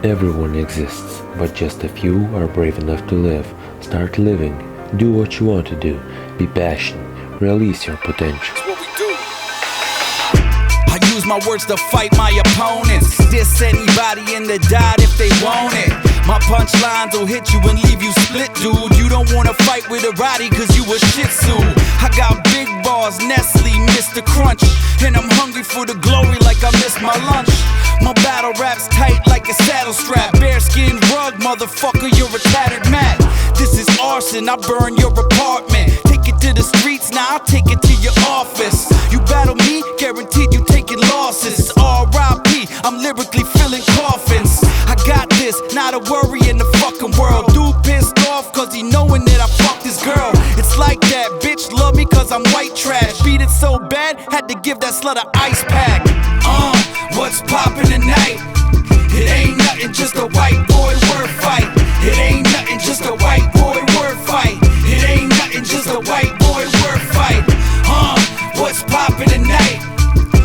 Everyone exists, but just a few are brave enough to live. Start living. Do what you want to do. Be passionate. Release your potential. I use my words to fight my opponents. Diss anybody in the dot if they want it. My punchlines will hit you and leave you split, dude. You don't wanna fight with a Roddy cause you a shih tzu. I got big balls, Nestle, Mr. Crunch. And I'm hungry for the glory like I missed my lunch. My battle rap's tight like a saddle strap. Bearskin rug, motherfucker, you're a tattered mat. This is arson, I burn your apartment. Take it to the streets, now I'll take it to your office. You battle me, guaranteed you taking losses. It's R.I.P., I'm lyrically filling coffins. I got this, not a worry in the fucking world. Dude pissed off cause he knowing that I fucked this girl. It's like that, bitch love me cause I'm white trash. Beat it so bad, had to give that slut an ice pack. What's poppin' tonight? It ain't nothing, just a white boy word fight. It ain't nothing, just a white boy word fight. It ain't nothing, just a white boy word fight. What's poppin' tonight?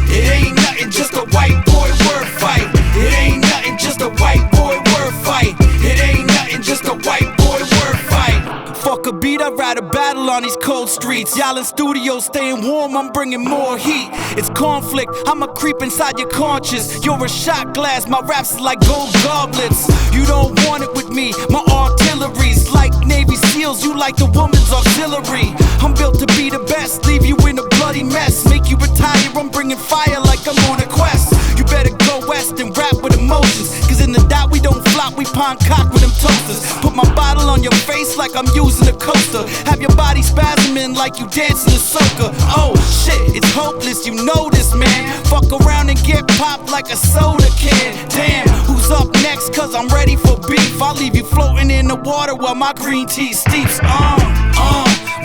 It ain't nothing, just a white boy word fight. It ain't nothing, just a white boy word fight. It ain't nothing, just a white boy word fight. Fuck a beat, I'd rather battle on these cold streets. Y'all in studios staying warm, I'm bringing more heat. It's conflict, I'ma creep inside your conscience. You're a shot glass, my raps is like gold goblets. You don't want it with me, my artillery's like Navy SEALs, you like the woman's auxiliary. I'm built to be the best, leave you in a bloody mess. Make you retire, I'm bringing fire like I'm on a quest. You better go west and rap with emotions, cause in the dot we don't flop, we pawn cock with them toasters. Put my bottle on your face like I'm using a coaster. Have your body spasming like you dancing a soca. Oh shit, it's hopeless, you know this, man. Fuck around and get popped like a soda can. Damn, who's up next? Cause I'm ready for beef. I'll leave you floating in the water while my green tea steeps.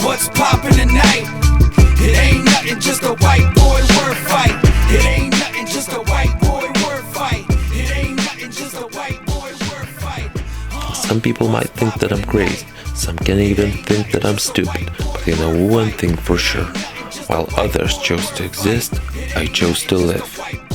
What's poppin' tonight? It ain't nothing, just a white boy word fight. It ain't nothing, just a white boy word fight. It ain't nothing, just a white boy word fight. Some people might think that I'm crazy. Some can even think that I'm stupid. But I know one thing for sure. While others chose to exist, I chose to live.